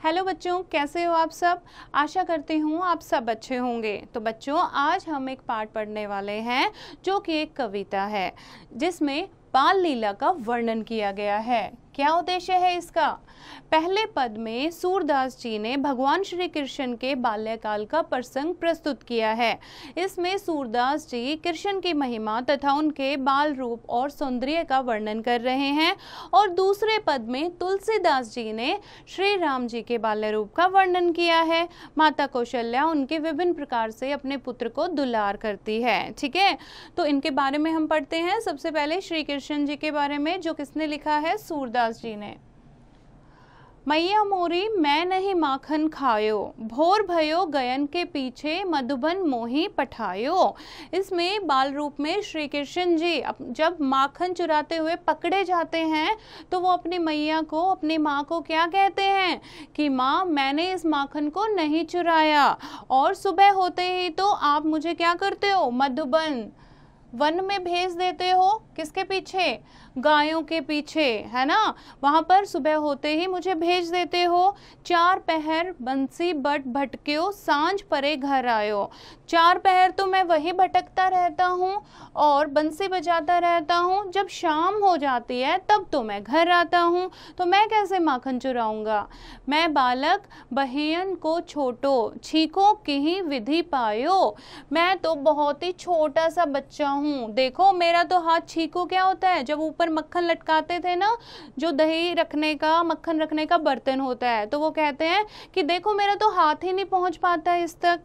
Hello बच्चों, कैसे हो आप सब। आशा करती हूँ आप सब अच्छे होंगे। तो बच्चों, आज हम एक पाठ पढ़ने वाले हैं जो कि एक कविता है जिसमें बाल लीला का वर्णन किया गया है। क्या उद्देश्य है इसका? पहले पद में सूरदास जी ने भगवान श्री कृष्ण के बाल्यकाल का प्रसंग प्रस्तुत किया है। इसमें सूरदास जी कृष्ण की महिमा तथा उनके बाल रूप और सौंदर्य का वर्णन कर रहे हैं, और दूसरे पद में तुलसीदास जी ने श्री राम जी के बाल्य रूप का वर्णन किया है। माता कौशल्या उनके विभिन्न प्रकार से अपने पुत्र को दुलार करती है। ठीक है, तो इनके बारे में हम पढ़ते हैं। सबसे पहले श्री कृष्ण जी के बारे में, जो किसने लिखा है? सूरदास जी ने। मैया मोरी मैं नहीं माखन खायो, भोर भयो गयन के पीछे मधुबन मोही पठायो। इसमें बाल रूप में श्री कृष्ण जी जब माखन चुराते हुए पकड़े जाते हैं तो वो अपनी मैया को, अपनी माँ को क्या कहते हैं कि माँ, मैंने इस माखन को नहीं चुराया, और सुबह होते ही तो आप मुझे क्या करते हो? मधुबन, वन में भेज देते हो। किसके पीछे? गायों के पीछे, है ना। वहां पर सुबह होते ही मुझे भेज देते हो। चार पहर बंसी बट भटक्यो, सांझ परे घर आयो। चार पहर तो मैं वही भटकता रहता हूँ और बंसी बजाता रहता हूँ, जब शाम हो जाती है तब तो मैं घर आता हूँ। तो मैं कैसे माखन चुराऊंगा? मैं बालक बहियन को छोटो, छीको की ही विधि पायो। मैं तो बहुत ही छोटा सा बच्चा हूँ। देखो, मेरा तो हाथ छीको क्या होता है? जब ऊपर मक्खन लटकाते थे ना, जो दही रखने का, मक्खन रखने का बर्तन होता है, तो वो कहते हैं कि देखो मेरा तो हाथ ही नहीं पहुंच पाता इस तक।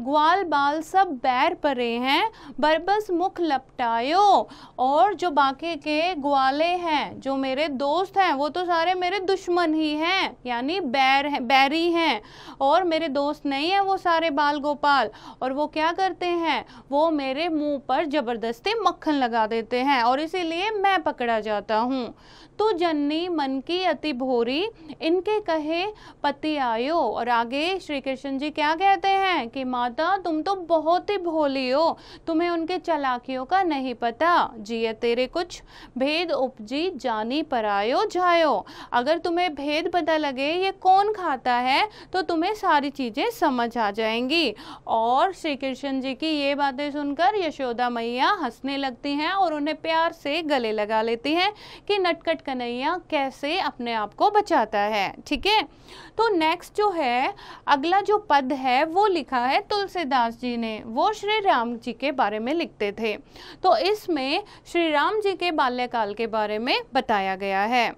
ग्वाल बाल सब बैर परे हैं, बरबस मुख लपटायो। और जो बाकी के ग्वाले हैं, जो मेरे दोस्त हैं, वो तो सारे मेरे दुश्मन ही हैं, यानी बैरी हैं, और मेरे दोस्त नहीं है वो सारे बाल गोपाल। और वो क्या करते हैं? वो मेरे मुंह पर जबरदस्ती मक्खन लगा देते हैं, और इसीलिए मैं पकड़ा जाता हूँ। तो जननी मन की अति भोरी, इनके कहे पति आयो। और आगे श्री कृष्ण जी क्या कहते हैं कि माता, तुम तो बहुत ही भोली हो, तुम्हें उनके चालाकियों का नहीं पता। जिये तेरे कुछ भेद उपजी, जानी परायो जायो। अगर तुम्हें भेद पता लगे ये कौन खाता है तो तुम्हें सारी चीजें समझ आ जाएंगी। और श्री कृष्ण जी की ये बातें सुनकर यशोदा मैया हंसने लगती हैं और उन्हें प्यार से गले लगा लेती हैं कि नटखट कन्हैया कैसे अपने आप को बचाता है। ठीक है, तो नेक्स्ट जो है, अगला जो पद है वो लिखा है तुलसीदास जी ने। वो श्री राम जी के बारे में लिखते थे। तो इसमें श्री राम जी के बाल्यकाल के बारे में बताया गया है।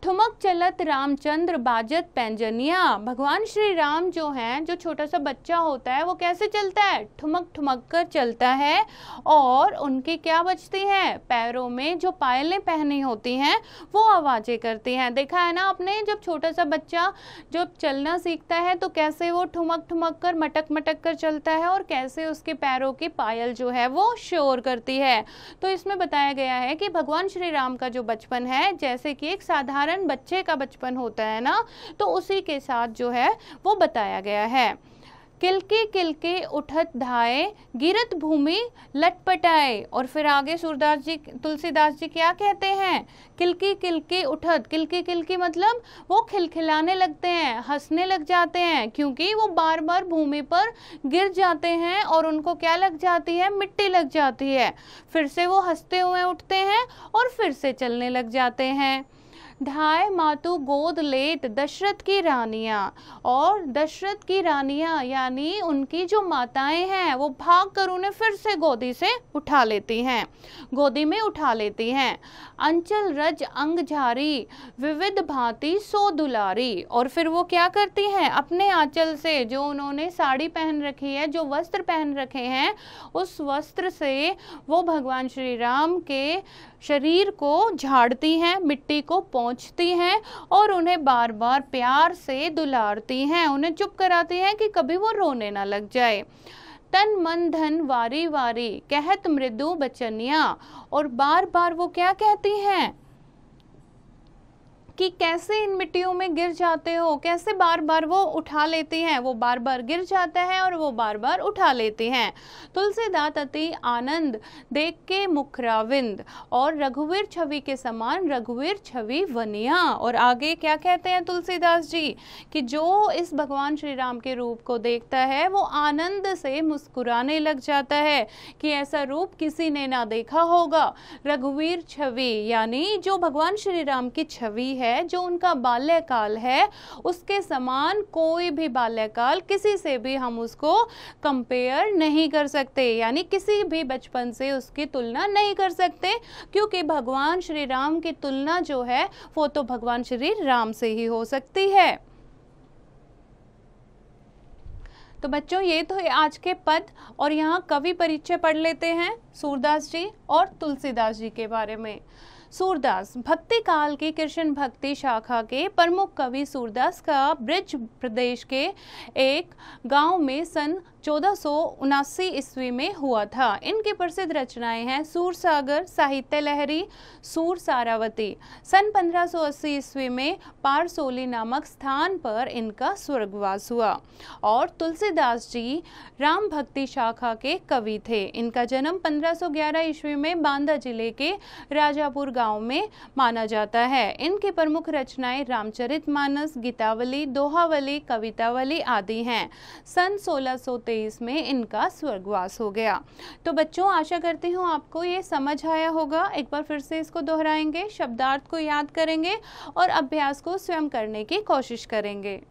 ठुमक चलत रामचंद्र बाजत पैंजनिया। भगवान श्री राम जो हैं, जो छोटा सा बच्चा होता है, वो कैसे चलता है? ठुमक ठुमक कर चलता है, और उनकी क्या बजती हैं? पैरों में जो पायलें पहनी होती हैं वो आवाजें करती हैं। देखा है ना आपने, जब छोटा सा बच्चा जब चलना सीखता है तो कैसे वो ठुमक ठुमक कर, मटक मटक कर चलता है, और कैसे उसके पैरों की पायल जो है वो शोर करती है। तो इसमें बताया गया है कि भगवान श्री राम का जो बचपन है, जैसे कि एक साधारण बच्चे का बचपन होता है ना, तो उसी के साथ जो है वो बताया गया है। किलके किलके उठत धाए, गिरत भूमि लटपटाए। और फिर आगे सूरदास जी, तुलसीदास जी क्या कहते हैं? किलकी किलके उठत, किलकी किलकी मतलब वो खिलखिलाने लगते हैं, हंसने लग जाते हैं, क्योंकि वो बार बार भूमि पर गिर जाते हैं और उनको क्या लग जाती है? मिट्टी लग जाती है। फिर से वो हंसते हुए उठते हैं और फिर से चलने लग जाते हैं। ढाई मातु गोद लेत दशरथ की रानियां। और दशरथ की रानियां यानी उनकी जो माताएं हैं, वो भाग कर उन्हें फिर से गोदी से उठा लेती हैं, गोदी में उठा लेती हैं। अंचल रज अंग झारी, विविध भांति सो दुलारी। और फिर वो क्या करती हैं? अपने आंचल से, जो उन्होंने साड़ी पहन रखी है, जो वस्त्र पहन रखे हैं, उस वस्त्र से वो भगवान श्री राम के शरीर को झाड़ती हैं, मिट्टी को पोंछती हैं, और उन्हें बार बार प्यार से दुलारती हैं, उन्हें चुप कराती हैं कि कभी वो रोने ना लग जाए। तन मन धन वारी वारी, कहत मृदु बचनिया। और बार बार वो क्या कहती हैं कि कैसे इन मिट्टियों में गिर जाते हो, कैसे बार बार वो उठा लेती हैं। वो बार बार गिर जाता है और वो बार बार उठा लेती हैं। तुलसीदास अति आनंद देख के मुखराविंद, और रघुवीर छवि के समान रघुवीर छवि वनिया। और आगे क्या कहते हैं तुलसीदास जी कि जो इस भगवान श्री राम के रूप को देखता है वो आनंद से मुस्कुराने लग जाता है कि ऐसा रूप किसी ने ना देखा होगा। रघुवीर छवि यानी जो भगवान श्री राम की छवि है, जो उनका बाल्यकाल है, उसके समान कोई भी बाल्यकाल किसी से भी हम उसको कंपेयर नहीं कर सकते, यानी किसी भी बचपन से उसकी तुलना नहीं कर सकते, क्योंकि भगवान श्री राम की तुलना जो है वो तो भगवान श्री राम से ही हो सकती है। तो बच्चों ये तो आज के पद, और यहाँ कवि परिचय पढ़ लेते हैं सूरदास जी और तुलसीदास जी के बारे में। सूरदास भक्ति काल की कृष्ण भक्ति शाखा के प्रमुख कवि सूरदास का ब्रज प्रदेश के एक गांव में सन 1479 ईस्वी में हुआ था। इनकी प्रसिद्ध रचनाएं हैं सूरसागर, साहित्य लहरी, सूर सारावती। सन 1580 ईस्वी में पारसोली नामक स्थान पर इनका स्वर्गवास हुआ। और तुलसीदास जी राम भक्ति शाखा के कवि थे। इनका जन्म 1511 ईस्वी में बांदा जिले के राजापुर गांव में माना जाता है। इनकी प्रमुख रचनाएं रामचरितमानस, गीतावली, दोहावली, कवितावली आदि हैं। सन 1623 में इनका स्वर्गवास हो गया। तो बच्चों आशा करती हूँ आपको ये समझ आया होगा। एक बार फिर से इसको दोहराएंगे, शब्दार्थ को याद करेंगे और अभ्यास को स्वयं करने की कोशिश करेंगे।